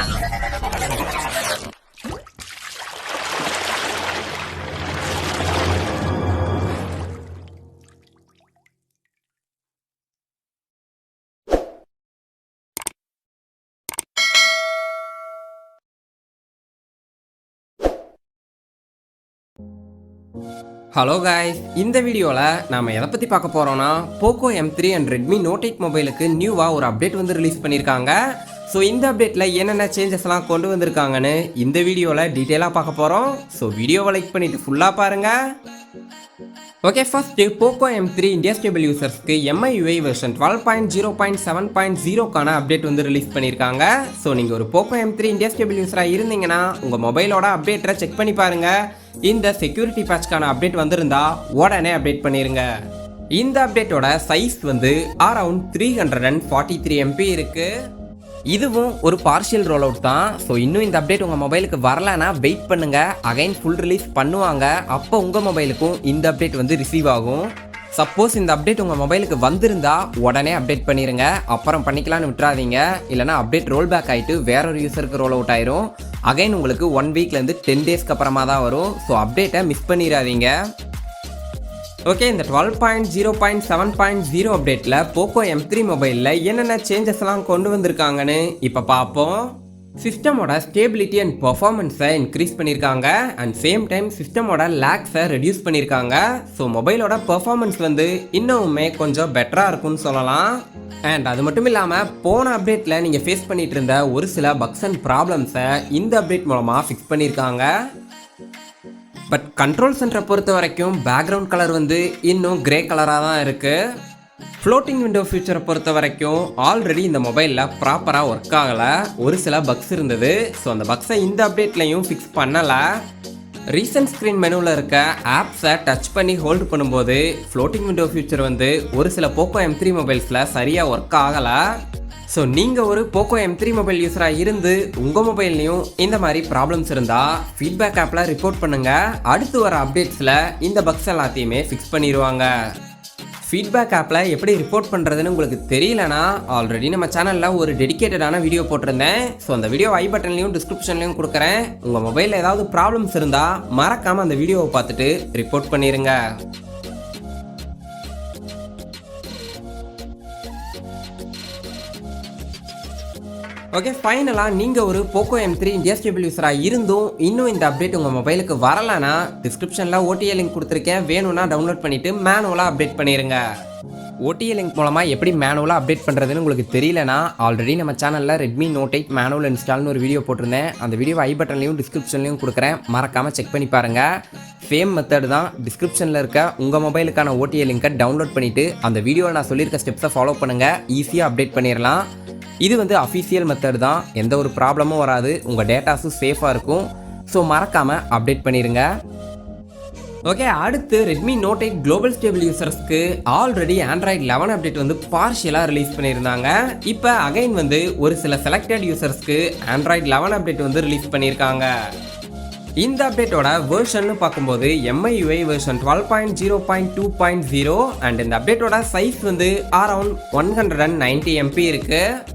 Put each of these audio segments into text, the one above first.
Hello guys, இந்த வீடியோவில் நாம் எதை பற்றி பார்க்க போகிறோன்னா POCO M3 and Redmi Note 8 மொபைலுக்கு நியூவாக ஒரு அப்டேட் வந்து ரிலீஸ் பண்ணியிருக்காங்க. ஸோ இந்த அப்டேட்டில் என்னென்ன சேஞ்சஸ்லாம் கொண்டு வந்திருக்காங்கன்னு இந்த வீடியோவில் டீட்டெயிலாக பார்க்க போகிறோம். ஸோ வீடியோவை லைக் பண்ணிவிட்டு ஃபுல்லாக பாருங்கள். Okay, first POCO M3 India stable யூசர்ஸ்க்கு MIUI வெர்ஷன் 12.0.7.0 அப்டேட் வந்து ரிலீஸ் பண்ணியிருக்காங்க. ஸோ நீங்கள் ஒரு POCO M3 இந்தியா ஸ்டேபிள் யூஸராக இருந்தீங்கன்னா உங்கள் மொபைலோட அப்டேட்டரை செக் பண்ணி பாருங்கள். இந்த செக்யூரிட்டி பேட்ச்க்கான அப்டேட் வந்திருந்தா உடனே அப்டேட் பண்ணிடுங்க. இந்த அப்டேட்டோட சைஸ் வந்து அரௌண்ட் 343 MB இருக்குது. இதுவும் ஒரு பார்ஷியல் ரோல் அவுட் தான். ஸோ இன்னும் இந்த அப்டேட் உங்கள் மொபைலுக்கு வரலன்னா வெயிட் பண்ணுங்கள். அகைன் ஃபுல் ரிலீஸ் பண்ணுவாங்க. அப்போ உங்கள் மொபைலுக்கும் இந்த அப்டேட் வந்து ரிசீவ் ஆகும். சப்போஸ் இந்த அப்டேட் உங்கள் மொபைலுக்கு வந்திருந்தா உடனே அப்டேட் பண்ணிடுங்க. அப்புறம் பண்ணிக்கலான்னு விட்டுறாதீங்க. இல்லைனா அப்டேட் ரோல் பேக் ஆகிட்டு வேற ஒரு யூஸருக்கு ரோல் அவுட் ஆயிரும். அகைன் உங்களுக்கு 1 வீக்லேருந்து 10 டேஸ்க்கு அப்புறமா தான் வரும். ஸோ அப்டேட்டை மிஸ் பண்ணிடாதீங்க. ஓகே, இந்த 12.0.7.0 அப்டேட்டில் POCO M3 மொபைலில் என்னென்ன சேஞ்சஸ்லாம் கொண்டு வந்திருக்காங்கன்னு இப்போ பார்ப்போம். சிஸ்டமோட ஸ்டேபிலிட்டி அண்ட் பர்ஃபார்மன்ஸை இன்க்ரீஸ் பண்ணியிருக்காங்க. அண்ட் சேம் டைம் சிஸ்டமோட லேக்ஸை ரெடியூஸ் பண்ணியிருக்காங்க. ஸோ மொபைலோட பர்ஃபார்மன்ஸ் வந்து இன்னுமே கொஞ்சம் பெட்டராக இருக்கும்னு சொல்லலாம். அண்ட் அது மட்டும் இல்லாமல் போன அப்டேட்டில் நீங்கள் ஃபேஸ் பண்ணிட்டு இருந்த ஒரு சில பக்ஸ் அண்ட் ப்ராப்ளம்ஸை இந்த அப்டேட் மூலமாக ஃபிக்ஸ் பண்ணியிருக்காங்க. பட் கண்ட்ரோல் சென்டரை பொறுத்த வரைக்கும் பேக்ரவுண்ட் கலர் வந்து இன்னும் கிரே கலராக தான் இருக்குது. ஃப்ளோட்டிங் விண்டோ ஃபீச்சரை பொறுத்த வரைக்கும் ஆல்ரெடி இந்த மொபைலில் ப்ராப்பராக ஒர்க் ஆகலை. ஒரு சில பக்ஸ் இருந்தது. ஸோ அந்த பக்ஸை இந்த அப்டேட்லையும் ஃபிக்ஸ் பண்ணலை. ரீசன்ட் ஸ்க்ரீன் மெனுவில் இருக்க ஆப்ஸை டச் பண்ணி ஹோல்டு பண்ணும்போது ஃப்ளோட்டிங் விண்டோ ஃபீச்சர் வந்து ஒரு சில POCO M3 மொபைல்ஸில் சரியாக ஒர்க் ஆகலை. ஸோ நீங்கள் ஒரு POCO M3 மொபைல் யூஸராக இருந்து உங்கள் மொபைல்லையும் இந்த மாதிரி ப்ராப்ளம்ஸ் இருந்தால் ஃபீட்பேக் ஆப்பில் ரிப்போர்ட் பண்ணுங்கள். அடுத்து வர அப்டேட்ஸில் இந்த பக்ஸ் எல்லாத்தையுமே ஃபிக்ஸ் பண்ணிடுவாங்க. ஃபீட்பேக் ஆப்பில் எப்படி ரிப்போர்ட் பண்ணுறதுன்னு உங்களுக்கு தெரியலனா ஆல்ரெடி நம்ம சேனலில் ஒரு டெடிக்கேட்டடான வீடியோ போட்டிருந்தேன். ஸோ அந்த வீடியோ ஐ பட்டன்லையும் டிஸ்கிரிப்ஷன்லையும் கொடுக்குறேன். உங்கள் மொபைலில் ஏதாவது ப்ராப்ளம்ஸ் இருந்தால் மறக்காமல் அந்த வீடியோவை பார்த்துட்டு ரிப்போர்ட் பண்ணிடுங்க. ஓகே, ஃபைனலாக நீங்கள் ஒரு POCO M3 இந்தியா ஸ்டேபிள் யூஸராக இருந்தும் இன்னும் இந்த அப்டேட் உங்கள் மொபைலுக்கு வரலைன்னா டிஸ்கிரிப்ஷனில் OTA லிங்க் கொடுத்துருக்கேன். வேணும்னா டவுன்லோட் பண்ணிவிட்டு மேனுவலாக அப்டேட் பண்ணிடுங்க. OTA லிங்க் மூலமாக எப்படி மேனுவலாக அப்டேட் பண்ணுறதுன்னு உங்களுக்கு தெரியலனா ஆல்ரெடி நம்ம சேனலில் Redmi Note 8 மேனுவல் இன்ஸ்டால்னு ஒரு வீடியோ போட்டிருந்தேன். அந்த வீடியோ ஐ பட்டன்லையும் டிஸ்கிரிப்ஷன்லையும் கொடுக்குறேன். மறக்காமல் செக் பண்ணி பாருங்கள். சேம் மெத்தட் தான். டிஸ்கிரிப்ஷனில் இருக்க உங்கள் மொபைலுக்கான OTA லிங்கை டவுன்லோட் பண்ணிவிட்டு அந்த வீடியோவில் நான் சொல்லியிருக்க ஸ்டெப்ஸை ஃபாலோ பண்ணுங்கள். ஈஸியாக அப்டேட் பண்ணிடலாம். இது வந்து அஃபிஷியல் மெத்தட் தான். எந்த ஒரு ப்ராப்ளமும் வராது. உங்கள் டேட்டாஸும் சேஃபாக இருக்கும். ஸோ மறக்காமல் அப்டேட் பண்ணிடுங்க. ஓகே, அடுத்து Redmi Note 8 குளோபல் ஸ்டேபிள் யூசர்ஸ்க்கு ஆல்ரெடி Android 11 அப்டேட் வந்து பார்ஷியலாக ரிலீஸ் பண்ணியிருந்தாங்க. இப்போ அகைன் வந்து ஒரு சில செலக்டட் யூசர்ஸ்க்கு Android 11 அப்டேட் வந்து ரிலீஸ் பண்ணியிருக்காங்க. இந்த அப்டேட்டோட வெர்ஷன் பார்க்கும்போது MIUI வெர்ஷன் 12.0.2.0 அண்ட் இந்த அப்டேட்டோட சைஸ் வந்து அரௌண்ட் 190 MB இருக்குது.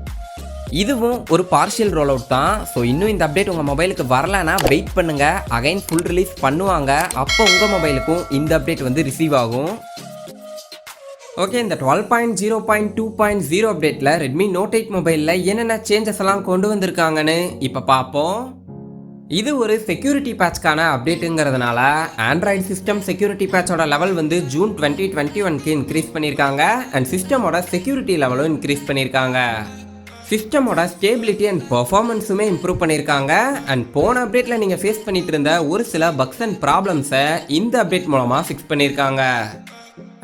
இதுவும் ஒரு பார்ஷியல் ரோல் அவுட் தான். ஸோ இன்னும் இந்த அப்டேட் உங்கள் மொபைலுக்கு வரலன்னா வெயிட் பண்ணுங்கள். அகைன் ஃபுல் ரிலீஸ் பண்ணுவாங்க. அப்போ உங்கள் மொபைலுக்கும் இந்த அப்டேட் வந்து ரிசீவ் ஆகும். ஓகே, இந்த 12.0.2.0 அப்டேட்டில் Redmi Note 8 மொபைலில் என்னென்ன சேஞ்சஸ் எல்லாம் கொண்டு வந்திருக்காங்கன்னு இப்போ பார்ப்போம். இது ஒரு செக்யூரிட்டி பேட்ச்க்கான அப்டேட்டுங்கிறதுனால ஆண்ட்ராய்டு சிஸ்டம் செக்யூரிட்டி பேட்சோட லெவல் வந்து ஜூன் 2021க்கு இன்க்ரீஸ் பண்ணியிருக்காங்க. அண்ட் சிஸ்டமோட செக்யூரிட்டி லெவலும் இன்க்ரீஸ் பண்ணியிருக்காங்க. சிஸ்டமோட ஸ்டேபிலிட்டி அண்ட் பர்ஃபார்மன்ஸுமே இம்ப்ரூவ் பண்ணியிருக்காங்க. அண்ட் போன அப்டேட்டில் நீங்கள் ஃபேஸ் பண்ணிட்டு இருந்த ஒரு சில பக்ஸ் அண்ட் ப்ராப்ளம்ஸை இந்த அப்டேட் மூலமாக ஃபிக்ஸ் பண்ணியிருக்காங்க.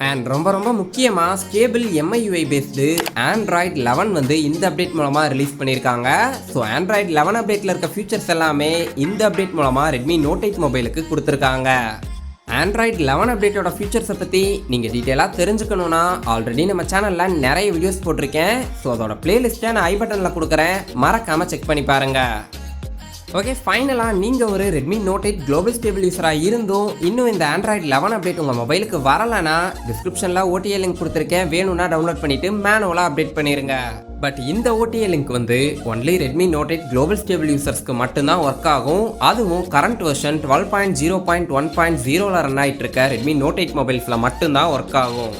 அண்ட் ரொம்ப முக்கியமாக ஸ்டேபிள் MIUI பேஸ்டு Android 11 வந்து இந்த அப்டேட் மூலமாக ரிலீஸ் பண்ணியிருக்காங்க. ஸோ Android 11 அப்டேட்டில் இருக்க ஃபீச்சர்ஸ் எல்லாமே இந்த அப்டேட் மூலமாக Redmi Note 8 மொபைலுக்கு கொடுத்துருக்காங்க. Android 11 அப்டேட்டோட ஃபீச்சர்ஸை பற்றி நீங்கள் டீட்டெயிலாக தெரிஞ்சுக்கணுன்னா ஆல்ரெடி நம்ம சேனலில் நிறைய வீடியோஸ் போட்டிருக்கேன். ஸோ அதோட பிளேலிஸ்ட்டை நான் ஐ பட்டனில் கொடுக்குறேன். மறக்காமல் செக் பண்ணி பாருங்கள். ஓகே, ஃபைனலாக நீங்கள் ஒரு Redmi Note 8 குளோபல் ஸ்டேபிள் யூஸராக இருந்தும் இன்னும் இந்த Android 11 அப்டேட் உங்கள் மொபைலுக்கு வரலைன்னா டிஸ்கிரிப்ஷனில் OTA லிங்க் கொடுத்துருக்கேன். வேணும்னா டவுன்லோட் பண்ணிவிட்டு மேனுவலாக அப்டேட் பண்ணிடுங்க. பட் இந்த OTA லிங்க் வந்து only Redmi Note 8 global stable யூசர்ஸ்க்கு மட்டும்தான் ஒர்க் ஆகும். அதுவும் கரண்ட் வெர்ஷன் 12.0.1.0ல ரன் ஆகிட்டு இருக்க Redmi Note 8 மொபைல்ஸில் மட்டும்தான் ஒர்க் ஆகும்.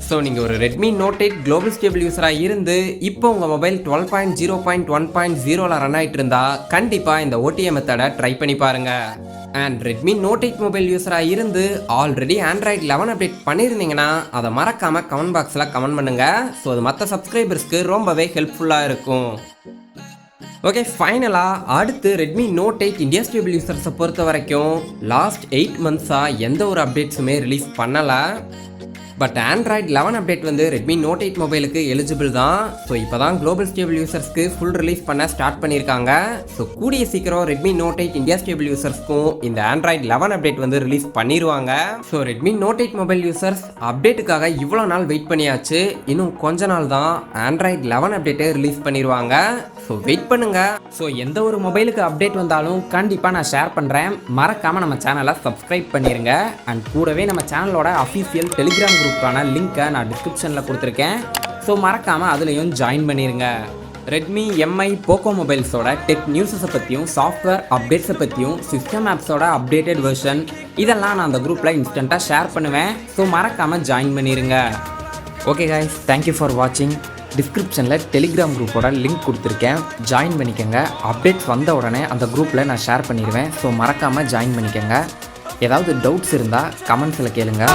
ஸோ நீங்கள் ஒரு Redmi Note 8 குளோபல் ஸ்டேபிள் யூஸராக இருந்து இப்போ உங்கள் மொபைல் 12.0.1.0ல ரன் ஆகிட்டு இருந்தா கண்டிப்பாக இந்த OTA மெத்தடை ட்ரை பண்ணி பாருங்கள். அண்ட் Redmi Note 8 மொபைல் யூஸராக இருந்து ஆல்ரெடி Android 11 அப்டேட் பண்ணியிருந்தீங்கன்னா அதை மறக்காமல் கமெண்ட் பாக்ஸில் கமெண்ட் பண்ணுங்கள். ஸோ அது மற்ற சப்ஸ்கிரைபர்ஸ்க்கு ரொம்பவே ஹெல்ப்ஃபுல்லாக இருக்கும். ஓகே, ஃபைனலாக அடுத்து Redmi Note 8 இந்தியா ஸ்டேபிள் யூசர்ஸை பொறுத்த வரைக்கும் லாஸ்ட் 8 மந்த்ஸாக எந்த ஒரு அப்டேட்ஸுமே ரிலீஸ் பண்ணலை. பட் Android 11 அப்டேட் வந்து Redmi Note 8 மொபைலுக்கு எலிஜிபிள் தான். ஸோ இப்போ தான் குளோபல் ஸ்டேபிள் யூசர்ஸ்க்கு ஃபுல் ரிலீஸ் பண்ண ஸ்டார்ட் பண்ணியிருக்காங்க. ஸோ கூடிய சீக்கிரம் Redmi Note 8 இந்தியா ஸ்டேபிள் யூசர்ஸ்க்கும் இந்த Android 11 அப்டேட் வந்து ரிலீஸ் பண்ணிடுவாங்க. So Redmi Note 8 mobile users அப்டேட்டுக்காக இவ்வளோ நாள் வெயிட் பண்ணியாச்சு. இன்னும் கொஞ்ச நாள் தான் Android 11 அப்டேட்டே ரிலீஸ் பண்ணிடுவாங்க. ஸோ வெயிட் பண்ணுங்க. ஸோ எந்த ஒரு மொபைலுக்கு அப்டேட் வந்தாலும் கண்டிப்பாக நான் ஷேர் பண்ணுறேன். மறக்காமல் நம்ம சேனலை சப்ஸ்கிரைப் பண்ணிடுங்க. அண்ட் கூடவே நம்ம சேனலோட அஃபீஷியல் டெலிகிராம் குரூப்பான லிங்க்கை நான் டிஸ்கிரிப்ஷனில் கொடுத்துருக்கேன். ஸோ மறக்காமல் அதுலேயும் ஜாயின் பண்ணிடுங்க. Redmi MI POCO மொபைல்ஸோட டெக் நியூஸஸை பற்றியும் சாஃப்ட்வேர் அப்டேட்ஸை பற்றியும் சிஸ்டம் ஆப்ஸோட அப்டேட்டட் வெர்ஷன் இதெல்லாம் நான் அந்த குரூப்பில் இன்ஸ்டண்ட்டாக ஷேர் பண்ணுவேன். ஸோ மறக்காமல் ஜாயின் பண்ணிடுங்க. ஓகே கைஸ், தேங்க்யூ ஃபார் வாட்சிங். டிஸ்கிரிப்ஷனில் டெலிகிராம் குரூப்போட லிங்க் கொடுத்துருக்கேன், ஜாயின் பண்ணிக்கோங்க. அப்டேட்ஸ் வந்த உடனே அந்த குரூப்பில் நான் ஷேர் பண்ணிடுவேன். ஸோ மறக்காமல் ஜாயின் பண்ணிக்கோங்க. ஏதாவது டவுட்ஸ் இருந்தால் கமெண்ட்ஸில் கேளுங்க.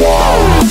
Wow.